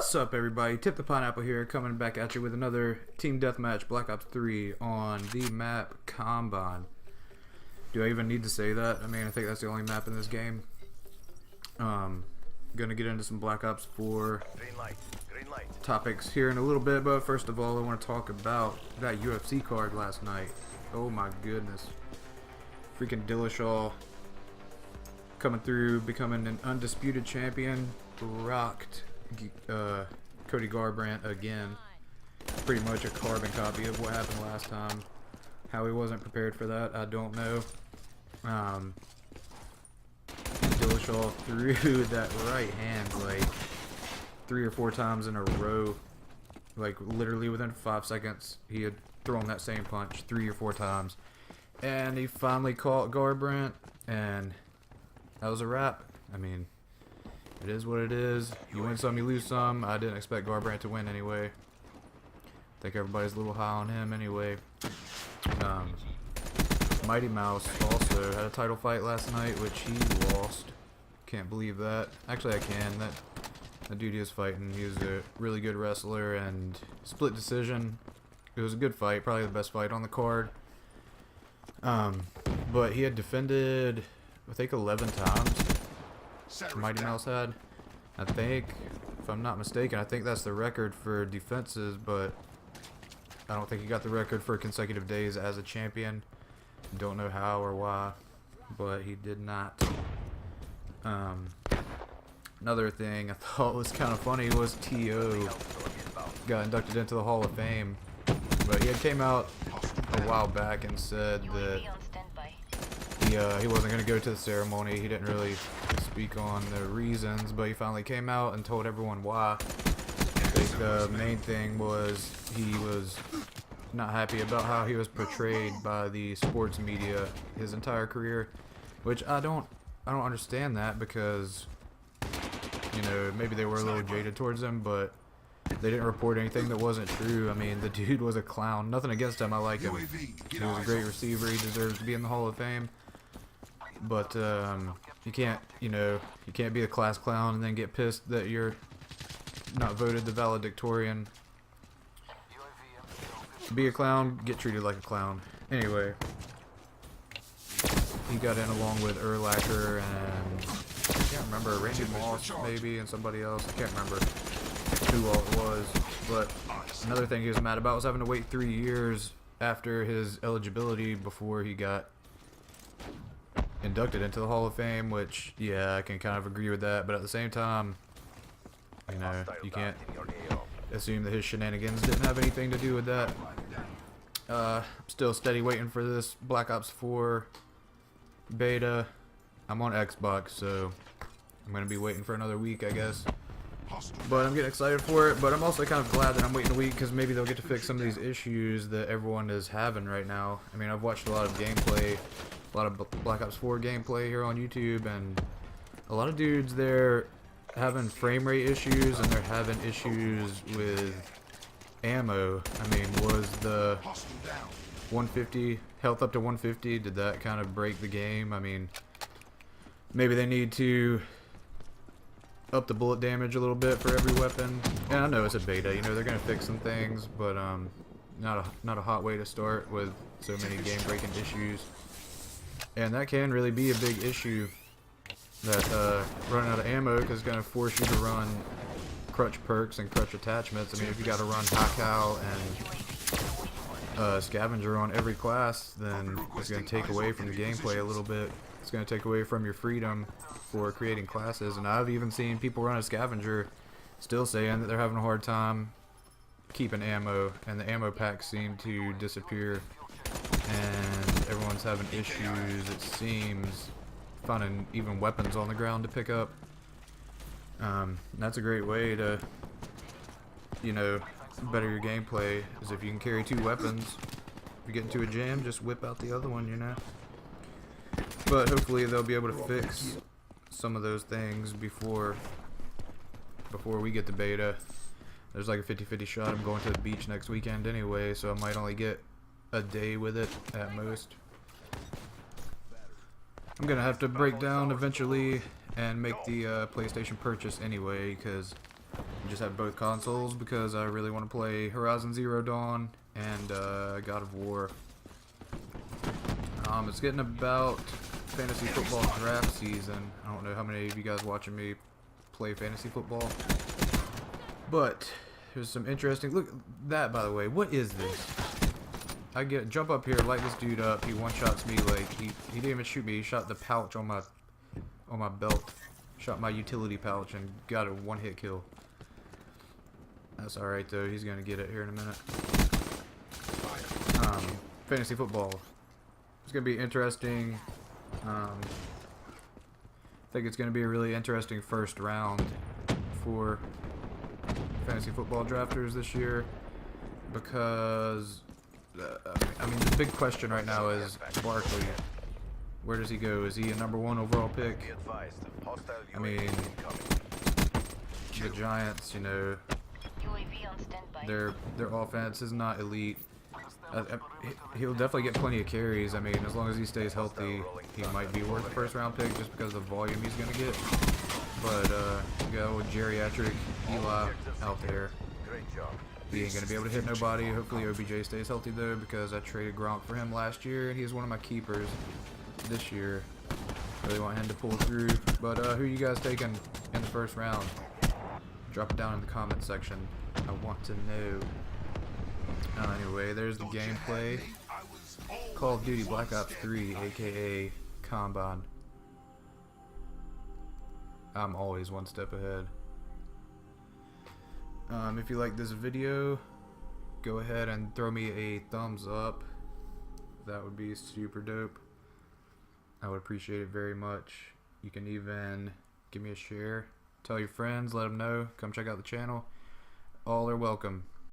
What's up, everybody? Tip the Pineapple here, coming back at you with another Team Deathmatch Black Ops 3 on the map Combine. Do I even need to say that? I mean, I think that's the only map in this game. Gonna get into some Black Ops 4 Green light. topics here in a little bit, but first of all, I want to talk about that UFC card last night. Oh my goodness. Freaking Dillashaw coming through, becoming an undisputed champion. Rocked Cody Garbrandt again. Pretty much a carbon copy of what happened last time. How he wasn't prepared for that, I don't know. Dillashaw threw that right hand like 3 or 4 times in a row. Like literally within 5 seconds, he had thrown that same punch 3 or 4 times. And he finally caught Garbrandt, and that was a wrap. I mean, it is what it is. You win some, you lose some. I didn't expect Garbrandt to win anyway. I think everybody's a little high on him anyway. Mighty Mouse also had a title fight last night, which he lost. Can't believe that. Actually, I can. That dude he was fighting, he was a really good wrestler, and split decision. It was a good fight, probably the best fight on the card. But he had defended, I think, 11 times. Mighty Mouse had, I think, if I'm not mistaken, I think that's the record for defenses, but I don't think he got the record for consecutive days as a champion. Don't know how or why, but he did not. Another thing I thought was kind of funny was T.O. got inducted into the Hall of Fame, but he had came out a while back and said that he wasn't going to go to the ceremony. He didn't really speak on the reasons, but he finally came out and told everyone why. I think the main thing was he was not happy about how he was portrayed by the sports media his entire career, which I don't understand that, because, you know, maybe they were a little jaded towards him, but they didn't report anything that wasn't true. I mean, the dude was a clown. Nothing against him. I like him. He was a great receiver. He deserves to be in the Hall of Fame. But you can't, you can't be a class clown and then get pissed that you're not voted the valedictorian. Be a clown, get treated like a clown. Anyway, he got in along with Urlacher and I can't remember, Randy Moss maybe, and somebody else. I can't remember who all it was. But another thing he was mad about was having to wait 3 years after his eligibility before he got inducted into the Hall of Fame, which, yeah, I can kind of agree with that, but at the same time, you know, you can't assume that his shenanigans didn't have anything to do with that. Still steady waiting for this Black Ops 4 beta. I'm on Xbox, so I'm going to be waiting for another week, I guess. But I'm getting excited for it, but I'm also kind of glad that I'm waiting a week, because maybe they'll get to fix some of these issues that everyone is having right now. I mean, I've watched a lot of gameplay, a lot of Black Ops 4 gameplay here on YouTube, and a lot of dudes there having frame rate issues, and they're having issues with ammo. I mean, was the 150 health up to 150, did that kind of break the game? I mean, maybe they need to up the bullet damage a little bit for every weapon. And I know it's a beta, you know, they're gonna fix some things, but not a hot way to start with so many game breaking issues. And that can really be a big issue, that running out of ammo, because it's going to force you to run crutch perks and crutch attachments. I mean, if you got to run Hakao and Scavenger on every class, then it's going to take away from the gameplay a little bit. It's going to take away from your freedom for creating classes. And I've even seen people run a Scavenger still saying that they're having a hard time keeping ammo, and the ammo packs seem to disappear, and everyone's having issues, it seems, finding even weapons on the ground to pick up. That's a great way to, you know, better your gameplay, is if you can carry 2 weapons. If you get into a jam, just whip out the other one, you know. But hopefully they'll be able to fix some of those things before we get the beta. There's like a 50-50 shot I'm going to the beach next weekend anyway, so I might only get a day with it at most. I'm gonna have to break down eventually and make the PlayStation purchase anyway, because just have both consoles because I really want to play Horizon Zero Dawn and God of War. It's getting about fantasy football draft season. I don't know how many of you guys watching me play fantasy football, but there's some interesting. Look that, by the way. What is this? I jump up here, light this dude up. He one shots me like he didn't even shoot me. He shot the pouch on my belt. Shot my utility pouch and got a one-hit kill. That's all right though. He's gonna get it here in a minute. Fantasy football. It's gonna be interesting. I think it's gonna be a really interesting first round for fantasy football drafters this year because I mean the big question right now is Barkley. Where does he go? Is he a #1 overall pick? I mean, the Giants, you know, their offense is not elite. He'll definitely get plenty of carries. I mean, as long as he stays healthy, he might be worth a first-round pick just because of the volume he's going to get. But you got old geriatric Eli out there. He ain't going to be able to hit nobody. Hopefully OBJ stays healthy, though, because I traded Gronk for him last year, and he's one of my keepers this year. Really want him to pull through. But who you guys taking in the first round? Drop it down in the comment section. I want to know. Anyway, there's the gameplay. Call of Duty Black Ops 3, aka Kanban. I'm always one step ahead. If you like this video, go ahead and throw me a thumbs up. That would be super dope. I would appreciate it very much. You can even give me a share. Tell your friends, let them know. Come check out the channel. All are welcome.